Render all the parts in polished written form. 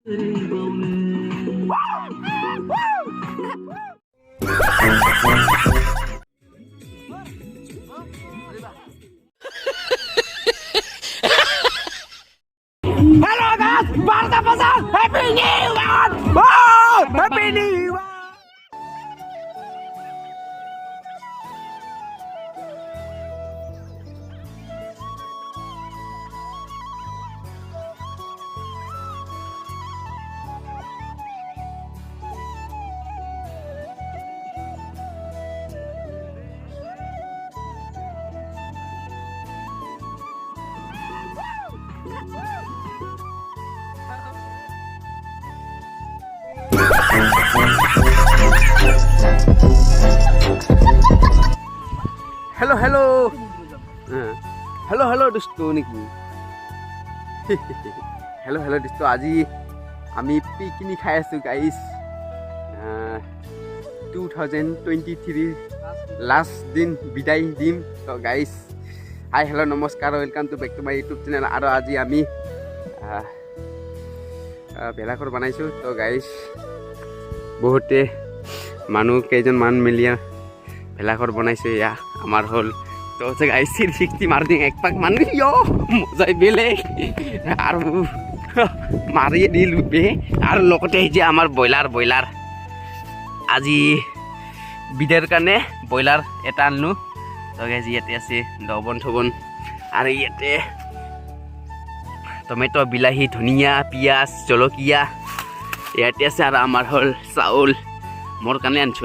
Hello guys, Barta Pasal, Happy New Year! Oh, Happy New Year! Hello, hello. Hello, dosto niki. Hello, dosto. Aji ami picnic khai asu guys. 2023 last din bidai dim. So guys, hi, hello, namaskar, welcome to back to my YouTube channel. Aro aji ami belakor banaisu. So guys, বহুতে মানুহ কেইজন মান মিলিয়া ভেলাঘৰ বনাইছে ইয়া আমাৰ হল তো গাইছ 360 মাৰ দিং এক পাক মানুহ ইয়ো মজাই বেলেগ আৰু মাৰি দিলু বে আৰু লগতে যে আমাৰ বয়লাৰ আজি বিডেৰ কাৰণে বয়লাৰ এটা আনলো তো গাইছ ইয়াতে আছে লবণ থবন আৰু ইয়াতে টমেটো বিলাহী ধনিয়া পিয়াজ জলকীয়া ইয়াতে আছে আৰু আমাৰ হল চাউল মোৰ কাৰণে আনছো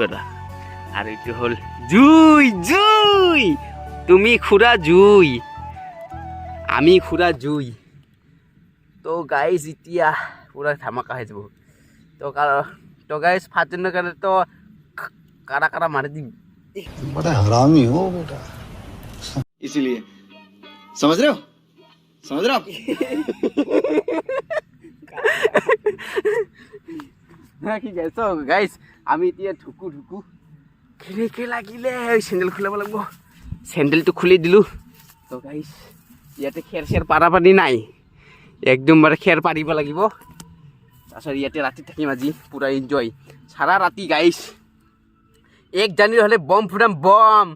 আৰু এইটো হল জুই তুমি খুৰা জুই আমি খুৰা জুই তো গাইজ এতিয়া পুৰা ধামাকা হৈ যাব তো গাইজ ফাটজনৰ কাৰণে তো কাৰা মাৰি দিম बड़ा हरामी हो बेटा इसलिए समझ रहे हो आप কি গাইছ গাইজ আমি এতিয়া ঢুকু খেলে লাগিলে চেণ্ডেল খুলিব লাগিব চেণ্ডেলটো খুলি দিলোঁ তো গাইজ ইয়াতে খেৰ পাৰা পানী নাই একদম বাৰে খেৰ পাৰিব লাগিব তাৰপিছত ইয়াতে ৰাতি থাকিম আজি পুৰা এনজয় সাৰা ৰাতি গাইজ 1 জানুৱাৰী হ'লে বম ফুটাম বম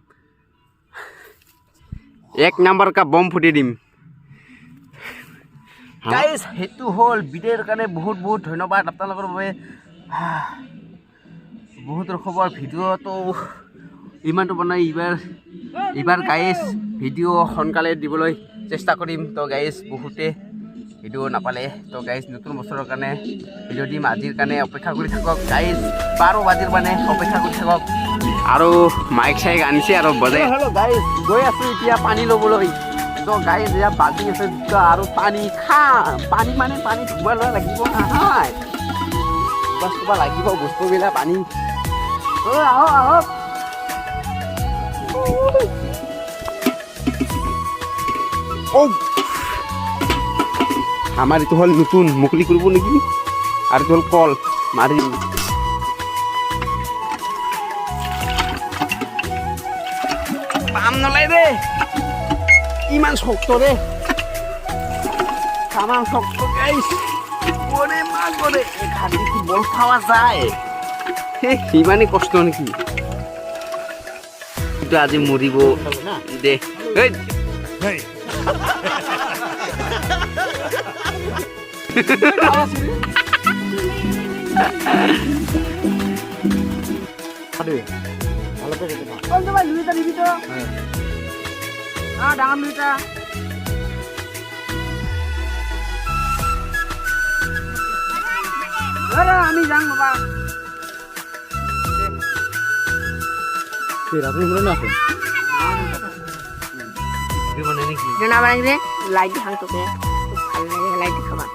1 নম্বৰ কা বম ফুটি দিম গাইজ সেইটো হ'ল ভিডিঅ'ৰ কাৰণে বহুত ধন্যবাদ আপোনালোকৰ বাবে বহুত খবৰ ভিডিঅ'টো ইমানটো বনাই এইবাৰ গাইজ ভিডিঅ' সোনকালে দিবলৈ চেষ্টা কৰিম তো গাইজ বহুতে ভিডিঅ' নাপালে তো গাইজ নতুন বছৰৰ কাৰণে ভিডিঅ' দিম আজিৰ কাৰণে অপেক্ষা কৰি থাকক গাইজ 12 বাজিৰ মানে অপেক্ষা কৰি থাকক আৰু মাইক চাইক আনিছে আৰু বজাই হেল্ল' গাইজ গৈ আছোঁ এতিয়া পানী ল'বলৈ তো গাইজ এয়া বাজি আছে আৰু পানী পানী ধুব লাগিব নহয় বস্তু লাগিব বস্তুবিলাক পানী আহক আমাৰ এইটো হ'ল নতুন মুকলি কৰিব নেকি আৰু এইটো হ'ল কল মাৰি পাম নলাই দে ইমান শক্ত রে সামান শক্ত গাইস ওরে মা করে এখানে কি বল খাওয়া যায় ইমানই কষ্ট নাকি কিন্তু আজি মরিব দে এই ভালো করে দেখো কোন তো ভাই লুইটা দিবি তো ডাঙৰ লুইটা আমি যাম বাবা আপনি মনে না আছেন না বানাইলে লাইট হাং তোকে ভালো লাগে লাইট খাবা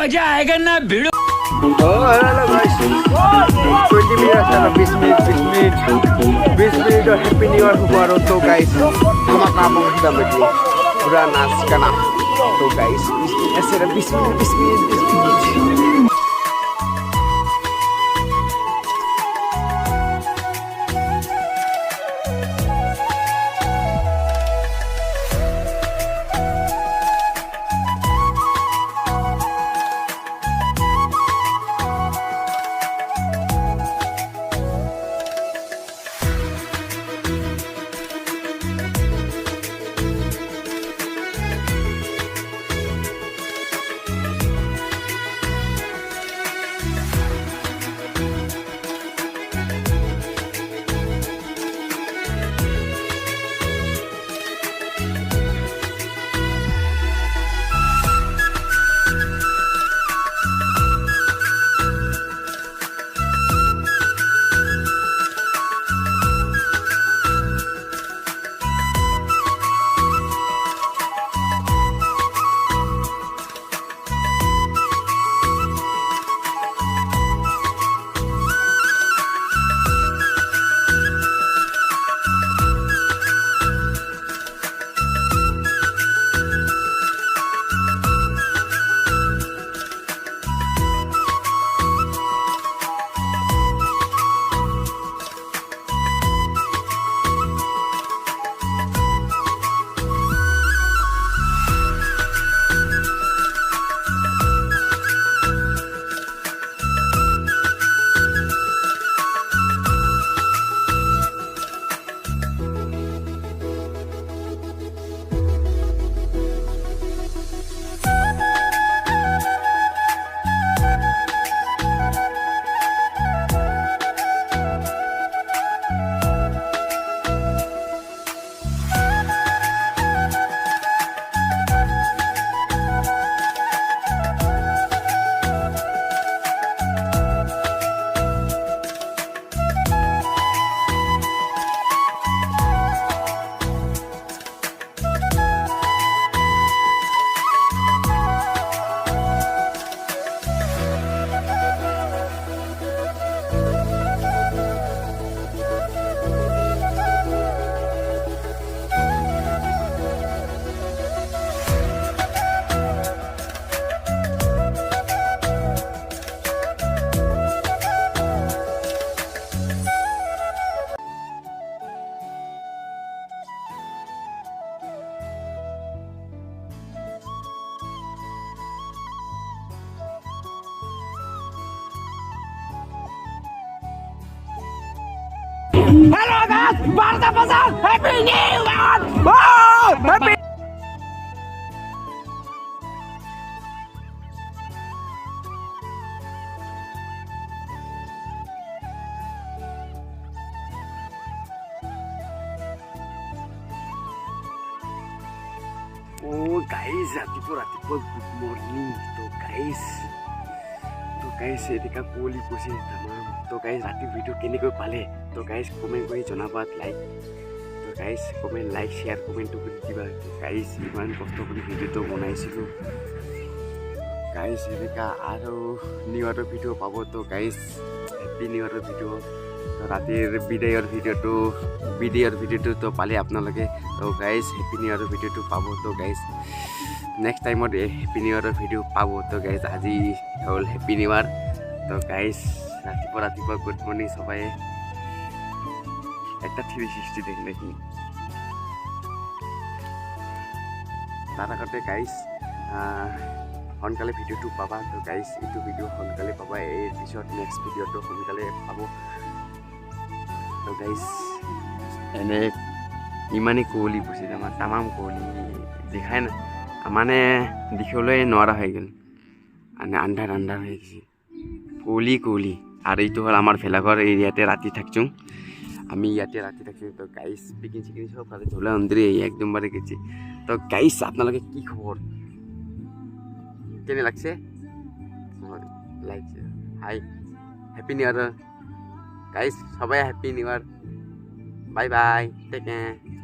मजा आएगा ना भिड़ो। Hello guys, 20 minutes atau 20 minit happy new year baru tuh guys. Sama kamu sudah berdua, udah nas kana. Tuh guys, sudah 20 minit. Hello guys, Bharat Pasal, Happy New Year! Happy Oh guys, raতিপুৱা good morning. তো guys এদিকা কুঁৱলী পৰি তামাম। তো guys ৰাতি video' কেনেকৈ পালে? তো guys comment কৰি জনাবা লাইক। তো guys কমেণ্ট লাইক শ্বেয়াৰ কমেণ্টটো কৰি দিবা। তো guys ইমান কষ্ট কৰি ভিডিঅ'টো বনাইছিলোঁ। guys এদিকা আৰু নিউ ইয়াৰৰ ভিডিঅ' পাব। তো guys হেপী নিউ ইয়াৰৰ ভিডিঅ'। তো ৰাতিৰ ভিডিঅ'টো তো পালে আপোনালোকে। তো গাইজ হেপী নিউ ইয়াৰৰ ভিডিঅ'টো পাব। তো গাইজ নেক্সট টাইমত হেপী নিউ ইয়াৰৰ ভিডিঅ' পাব। তো গাইজ আজি হ'ল হেপী নিউ ইয়াৰ। তো গাইজ ৰাতিপুৱা গুড মৰ্ণিং সবাই। একটা 360 দেখ নাকি তাৰ আগতে গাইজ সোনকালে ভিডিঅ'টো পাবা। তো গাইজ এইটো ভিডিঅ' সোনকালে পাবা। এই পিছত নেক্সট ভিডিঅ'টো সোনকালে পাব। তো গাইজ এনে ইমানেই কুঁৱলী পৰিছিল আমাৰ তামাম কুঁৱলী দেখাই নাই মানে দেখিবলৈ নোৱাৰা হৈ গ'ল মানে আন্ধাৰ হৈ গৈছে কুঁৱলী আৰু এইটো হ'ল আমাৰ ভেলাঘৰ এৰিয়াতে ৰাতি থাকছোঁ আমি ইয়াতে ৰাতি থাকছোঁ। তো গাইজ পিকিন চিকিন সব খালে ধোলা অন্ধেৰি একদম বাৰে গেছি। তো গাইজ আপোনালোকে কি খবৰ কেনে লাগছে like hi happy new year guys সবাই happy new year bye bye take care.